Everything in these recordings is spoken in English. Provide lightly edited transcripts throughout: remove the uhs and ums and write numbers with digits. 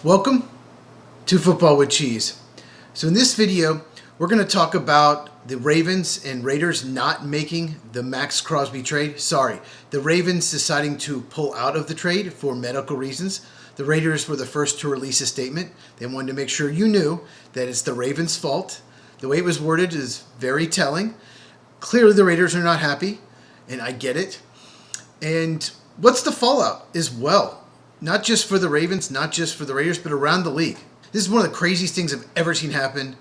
Welcome to Football with Cheese. So in this video, we're going to talk about the Ravens and Raiders not making the Maxx Crosby trade. Sorry, the Ravens deciding to pull out of the trade for medical reasons. The Raiders were the first to release a statement. They wanted to make sure you knew that it's the Ravens' fault. The way it was worded is very telling. Clearly the Raiders are not happy, and I get it. And what's the fallout as well? Not just for the Ravens, not just for the Raiders, but around the league. This is one of the craziest things I've ever seen happen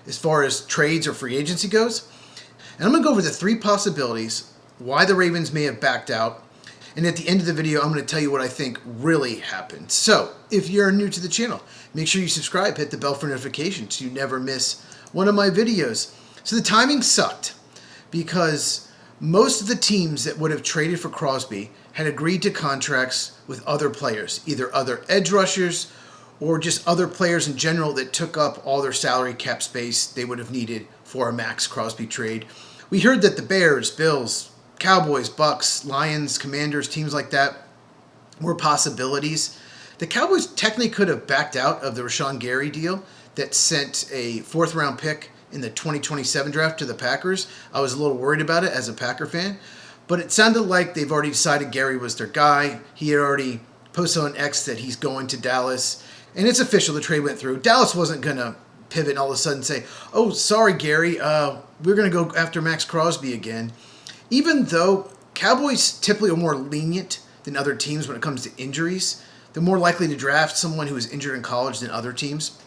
as far as trades or free agency goes. And I'm going to go over the three possibilities why the Ravens may have backed out. And at the end of the video, I'm going to tell you what I think really happened. So if you're new to the channel, make sure you subscribe, hit the bell for notifications so you never miss one of my videos. So the timing sucked because most of the teams that would have traded for Crosby had agreed to contracts with other players, either other edge rushers or just other players in general that took up all their salary cap space they would have needed for a Maxx Crosby trade. We heard that the Bears, Bills, Cowboys, Bucks, Lions, Commanders, teams like that were possibilities. The Cowboys technically could have backed out of the Rashawn Gary deal that sent a fourth-round pick in the 2027 draft to the Packers. I was a little worried about it as a Packer fan, but it sounded like they've already decided Gary was their guy. He had already posted on X that he's going to Dallas, and it's official, the trade went through. Dallas wasn't going to pivot and all of a sudden say, oh, sorry, Gary, we're going to go after Maxx Crosby again. Even though Cowboys typically are more lenient than other teams when it comes to injuries, they're more likely to draft someone who was injured in college than other teams.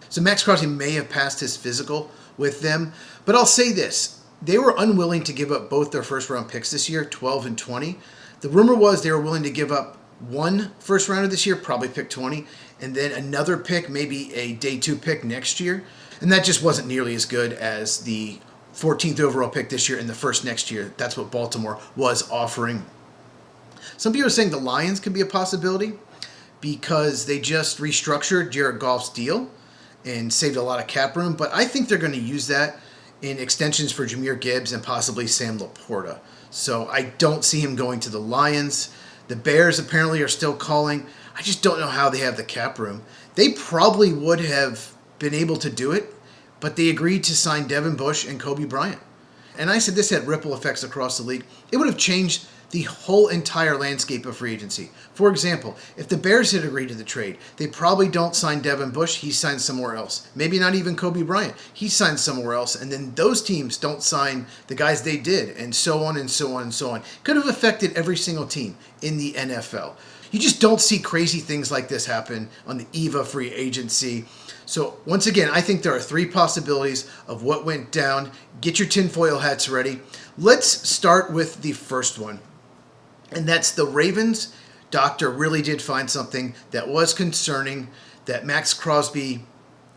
So Maxx Crosby may have passed his physical with them, but I'll say this. They were unwilling to give up both their first-round picks this year, 12 and 20. The rumor was they were willing to give up one first-rounder this year, probably pick 20, and then another pick, maybe a day 2 pick next year. And that just wasn't nearly as good as the 14th overall pick this year and the first next year. That's what Baltimore was offering. Some people are saying the Lions could be a possibility because they just restructured Jared Goff's deal and saved a lot of cap room, but I think they're going to use that in extensions for Jahmyr Gibbs and possibly Sam Laporta. So I don't see him going to the Lions. The Bears apparently are still calling. I just don't know how they have the cap room. They probably would have been able to do it, but they agreed to sign Devin Bush and Kobe Bryant. And I said this had ripple effects across the league. It would have changed the whole entire landscape of free agency. For example, if the Bears had agreed to the trade, they probably don't sign Devin Bush, he signs somewhere else. Maybe not even Kobe Bryant, he signs somewhere else, and then those teams don't sign the guys they did, and so on and so on and so on. Could have affected every single team in the NFL. You just don't see crazy things like this happen on the eve of free agency. So once again, I think there are three possibilities of what went down. Get your tinfoil hats ready. Let's start with the first one. And that's the Ravens doctor really did find something that was concerning, that Maxx Crosby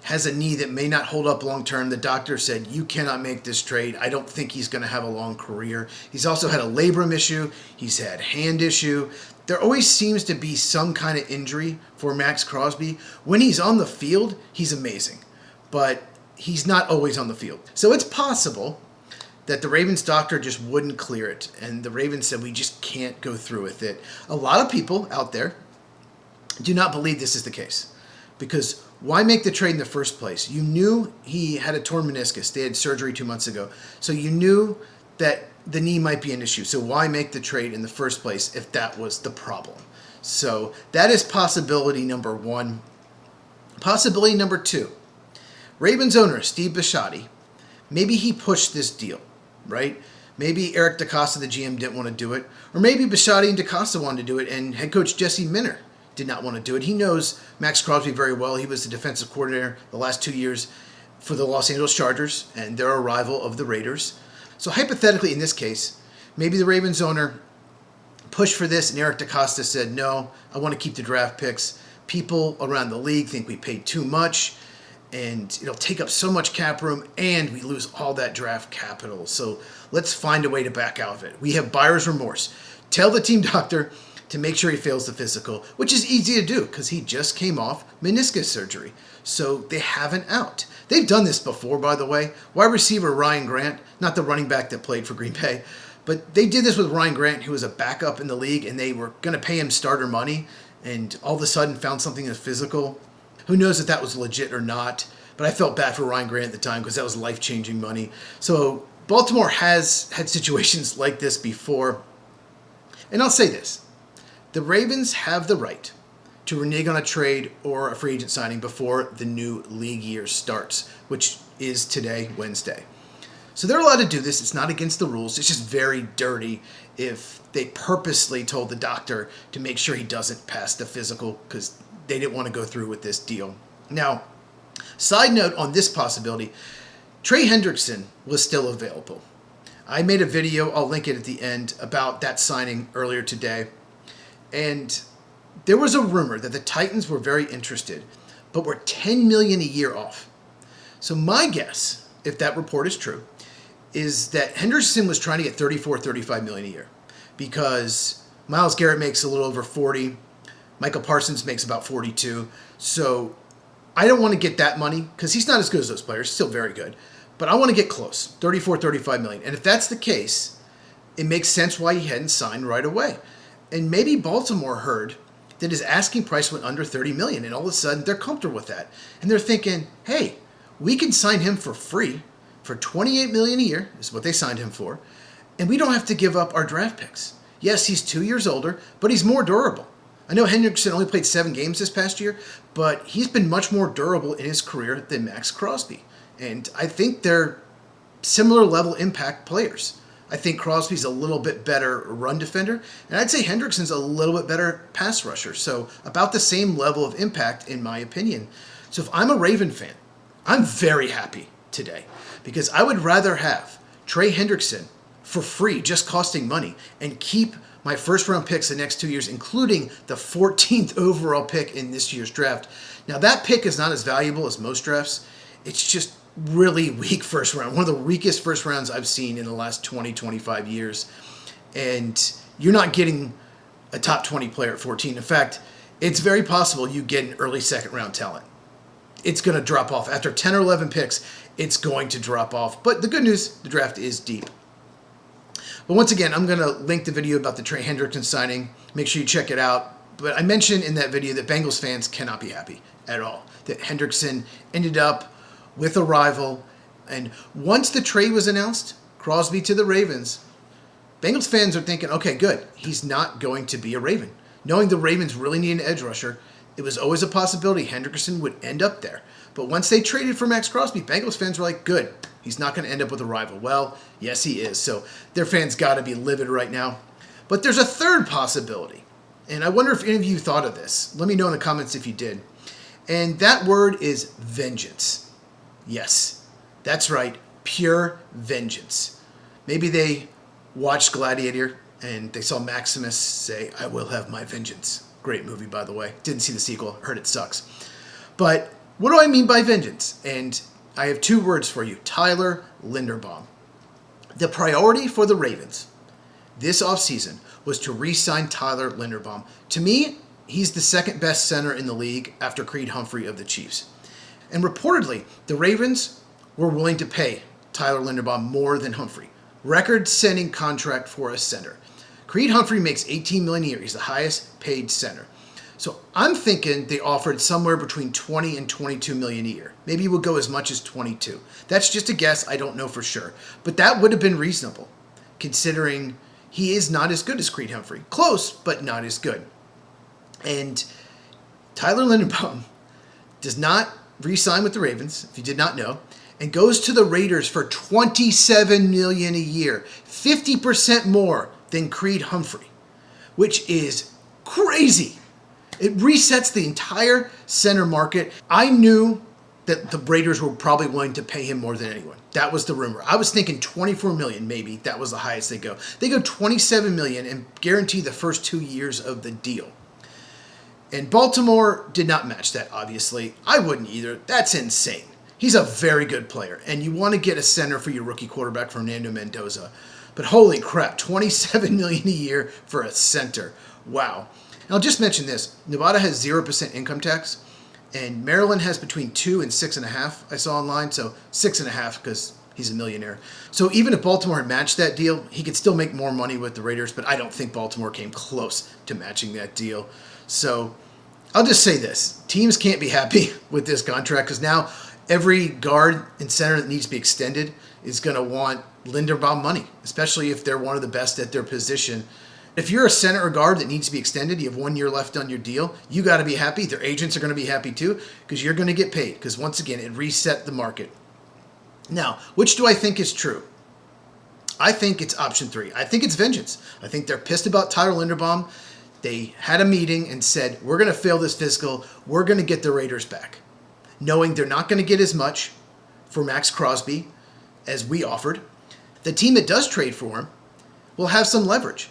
has a knee that may not hold up long term. The doctor said, you cannot make this trade. I don't think he's going to have a long career. He's also had a labrum issue. He's had hand issue. There always seems to be some kind of injury for Maxx Crosby. When he's on the field, he's amazing. But he's not always on the field. So it's possible that the Ravens doctor just wouldn't clear it. And the Ravens said, we just can't go through with it. A lot of people out there do not believe this is the case. Because why make the trade in the first place? You knew he had a torn meniscus. They had surgery 2 months ago. So you knew that the knee might be an issue. So why make the trade in the first place if that was the problem? So that is possibility number one. Possibility number two. Ravens owner, Steve Bisciotti, maybe he pushed this deal. Right? Maybe Eric DeCosta, the GM, didn't want to do it. Or maybe Bisciotti and DeCosta wanted to do it, and head coach Jesse Minter did not want to do it. He knows Maxx Crosby very well. He was the defensive coordinator the last 2 years for the Los Angeles Chargers, and they're a rival of the Raiders. So hypothetically, in this case, maybe the Ravens owner pushed for this, and Eric DeCosta said, no, I want to keep the draft picks. People around the league think we paid too much, and it'll take up so much cap room, and we lose all that draft capital. So let's find a way to back out of it. We have buyer's remorse. Tell the team doctor to make sure he fails the physical, which is easy to do because he just came off meniscus surgery. So they have an out. They've done this before, by the way. Wide receiver Ryan Grant, not the running back that played for Green Bay, but they did this with Ryan Grant, who was a backup in the league, and they were going to pay him starter money. and all of a sudden found something that's physical. Who knows if that was legit or not, but I felt bad for Ryan Grant at the time because that was life-changing money. So Baltimore has had situations like this before. And I'll say this. The Ravens have the right to renege on a trade or a free agent signing before the new league year starts, which is today, Wednesday. So they're allowed to do this. It's not against the rules. It's just very dirty if they purposely told the doctor to make sure he doesn't pass the physical because they didn't want to go through with this deal. Now, side note on this possibility, Trey Hendrickson was still available. I made a video, I'll link it at the end, about that signing earlier today. And there was a rumor that the Titans were very interested, but were $10 million a year off. So my guess, if that report is true, is that Henderson was trying to get $34-35 million a year because Myles Garrett makes a little over 40, Michael Parsons makes about 42. So I don't want to get that money because he's not as good as those players, still very good. But I want to get close, $34-35 million. And if that's the case, it makes sense why he hadn't signed right away. And maybe Baltimore heard that his asking price went under $30 million, and all of a sudden they're comfortable with that. And they're thinking, hey, we can sign him for free for $28 million a year, is what they signed him for, and we don't have to give up our draft picks. Yes, he's 2 years older, but he's more durable. I know Hendrickson only played 7 games this past year, but he's been much more durable in his career than Maxx Crosby. And I think they're similar level impact players. I think Crosby's a little bit better run defender, and I'd say Hendrickson's a little bit better pass rusher. So about the same level of impact, in my opinion. So if I'm a Raven fan, I'm very happy today because I would rather have Trey Hendrickson for free, just costing money, and keep my first-round picks the next 2 years, including the 14th overall pick in this year's draft. Now, that pick is not as valuable as most drafts. It's just really weak first round. One of the weakest first rounds I've seen in the last 20, 25 years. And you're not getting a top 20 player at 14. In fact, it's very possible you get an early second round talent. It's going to drop off. After 10 or 11 picks, it's going to drop off. But the good news, the draft is deep. But once again, I'm going to link the video about the Trey Hendrickson signing. Make sure you check it out. But I mentioned in that video that Bengals fans cannot be happy at all. That Hendrickson ended up with a rival. And once the trade was announced, Crosby to the Ravens, Bengals fans are thinking, okay, good. He's not going to be a Raven. Knowing the Ravens really need an edge rusher, it was always a possibility Hendrickson would end up there. But once they traded for Maxx Crosby, Bengals fans were like, good. He's not going to end up with a rival. Well, yes, he is. So their fans got to be livid right now. But there's a third possibility. And I wonder if any of you thought of this. Let me know in the comments if you did. And that word is vengeance. Yes, that's right. Pure vengeance. Maybe they watched Gladiator and they saw Maximus say, I will have my vengeance. Great movie, by the way. Didn't see the sequel. Heard it sucks. But what do I mean by vengeance? And I have 2 words for you. Tyler Linderbaum. The priority for the Ravens this offseason was to re-sign Tyler Linderbaum. To me, he's the second best center in the league after Creed Humphrey of the Chiefs. And reportedly, the Ravens were willing to pay Tyler Linderbaum more than Humphrey. Record-setting contract for a center. Creed Humphrey makes $18 million a year. He's the highest paid center. So I'm thinking they offered somewhere between $20 and $22 million a year. Maybe it would go as much as 22. That's just a guess. I don't know for sure. But that would have been reasonable, considering he is not as good as Creed Humphrey. Close, but not as good. And Tyler Linderbaum does not re-sign with the Ravens, if you did not know, and goes to the Raiders for $27 million a year, 50% more than Creed Humphrey, which is crazy. It resets the entire center market. I knew that the Raiders were probably willing to pay him more than anyone. That was the rumor. I was thinking $24 million, maybe. That was the highest they go. They go $27 million and guarantee the first 2 years of the deal. And Baltimore did not match that, obviously. I wouldn't either. That's insane. He's a very good player, and you want to get a center for your rookie quarterback, Fernando Mendoza. But holy crap, $27 million a year for a center. Wow. And I'll just mention this. Nevada has 0% income tax, and Maryland has between 2 and 6.5, I saw online, so 6.5 because he's a millionaire. So even if Baltimore had matched that deal, he could still make more money with the Raiders, but I don't think Baltimore came close to matching that deal. So I'll just say this. Teams can't be happy with this contract because now every guard and center that needs to be extended is going to want Linderbaum money, especially if they're one of the best at their position. If you're a center or guard that needs to be extended, you have 1 year left on your deal, you got to be happy. Their agents are going to be happy too because you're going to get paid because, once again, it reset the market. Now, which do I think is true? I think it's option 3. I think it's vengeance. I think they're pissed about Tyler Linderbaum. They had a meeting and said, we're going to fail this fiscal. We're going to get the Raiders back, knowing they're not going to get as much for Maxx Crosby as we offered. The team that does trade for him will have some leverage.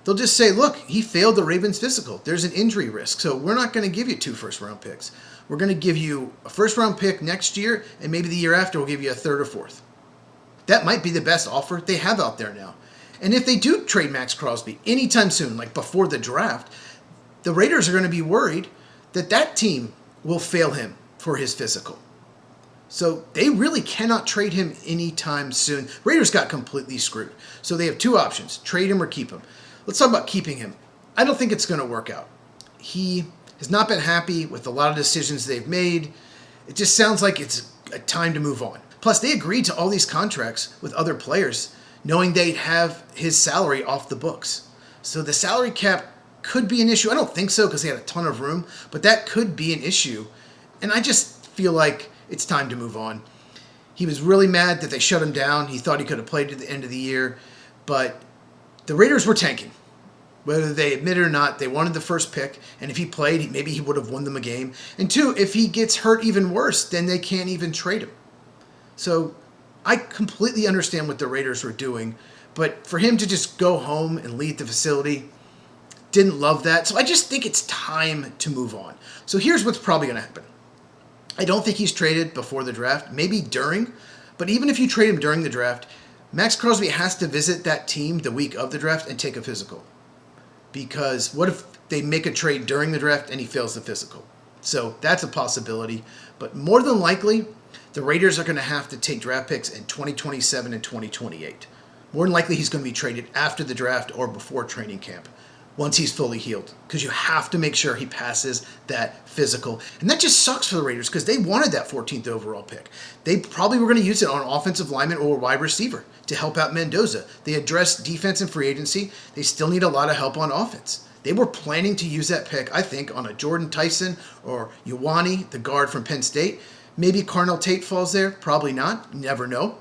They'll just say, look, he failed the Ravens physical. There's an injury risk, so we're not going to give you 2 first-round picks. We're going to give you a first-round pick next year, and maybe the year after we'll give you a 3rd or 4th. That might be the best offer they have out there now. And if they do trade Maxx Crosby anytime soon, like before the draft, the Raiders are going to be worried that that team will fail him for his physical. So they really cannot trade him anytime soon. Raiders got completely screwed. So they have 2 options, trade him or keep him. Let's talk about keeping him. I don't think it's going to work out. He has not been happy with a lot of decisions they've made. It just sounds like it's a time to move on. Plus, they agreed to all these contracts with other players, knowing they'd have his salary off the books. So the salary cap could be an issue. I don't think so because they had a ton of room, but that could be an issue. And I just feel like it's time to move on. He was really mad that they shut him down. He thought he could have played to the end of the year, but the Raiders were tanking. Whether they admit it or not, they wanted the first pick, and if he played, maybe he would have won them a game. And 2, if he gets hurt even worse, then they can't even trade him. So I completely understand what the Raiders were doing, but for him to just go home and leave the facility, didn't love that. So I just think it's time to move on. So here's what's probably going to happen. I don't think he's traded before the draft, maybe during, but even if you trade him during the draft, Maxx Crosby has to visit that team the week of the draft and take a physical. Because what if they make a trade during the draft and he fails the physical? So that's a possibility. But more than likely, the Raiders are going to have to take draft picks in 2027 and 2028. More than likely, he's going to be traded after the draft or before training camp, once he's fully healed, because you have to make sure he passes that physical. And that just sucks for the Raiders because they wanted that 14th overall pick. They probably were going to use it on an offensive lineman or wide receiver to help out Mendoza. They addressed defense and free agency. They still need a lot of help on offense. They were planning to use that pick, I think, on a Jordan Tyson or Ioane, the guard from Penn State. Maybe Carnell Tate falls there. Probably not. You never know.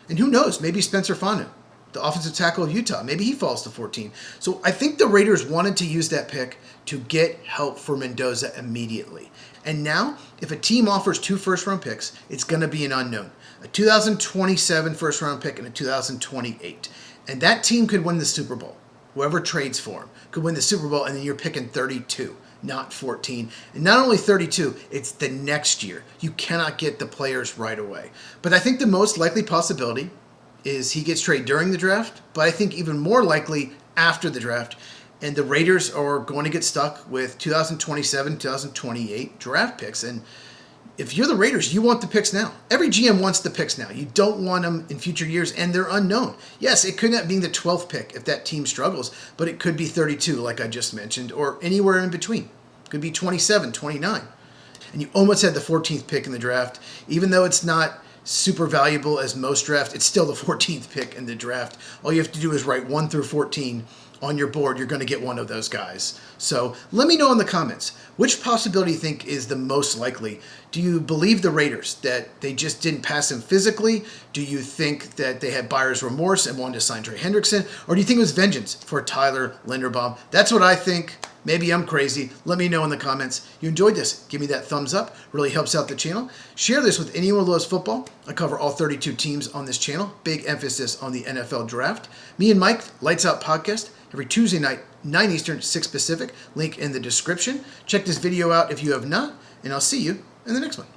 And who knows? Maybe Spencer Fanu, the offensive tackle of Utah. Maybe he falls to 14. So I think the Raiders wanted to use that pick to get help for Mendoza immediately. And now, if a team offers 2 first-round picks, it's going to be an unknown. A 2027 first-round pick and a 2028. And that team could win the Super Bowl. Whoever trades for him could win the Super Bowl, and then you're picking 32, not 14. And not only 32, it's the next year. You cannot get the players right away. But I think the most likely possibility is he gets traded during the draft, but I think even more likely after the draft. And the Raiders are going to get stuck with 2027, 2028 draft picks. And if you're the Raiders, you want the picks now. Every GM wants the picks now. You don't want them in future years, and they're unknown. Yes, it could not be the 12th pick if that team struggles, but it could be 32, like I just mentioned, or anywhere in between. It could be 27, 29. And you almost had the 14th pick in the draft. Even though it's not super valuable as most drafts, it's still the 14th pick in the draft. All you have to do is write 1 through 14 on your board. You're going to get one of those guys. So let me know in the comments, which possibility you think is the most likely? Do you believe the Raiders that they just didn't pass him physically? Do you think that they had buyer's remorse and wanted to sign Trey Hendrickson? Or do you think it was vengeance for Tyler Linderbaum? That's what I think. Maybe I'm crazy. Let me know in the comments. You enjoyed this? Give me that thumbs up. Really helps out the channel. Share this with anyone who loves football. I cover all 32 teams on this channel. Big emphasis on the NFL draft. Me and Mike, Lights Out Podcast, every Tuesday night, 9 Eastern, 6 Pacific. Link in the description. Check this video out if you have not, and I'll see you in the next one.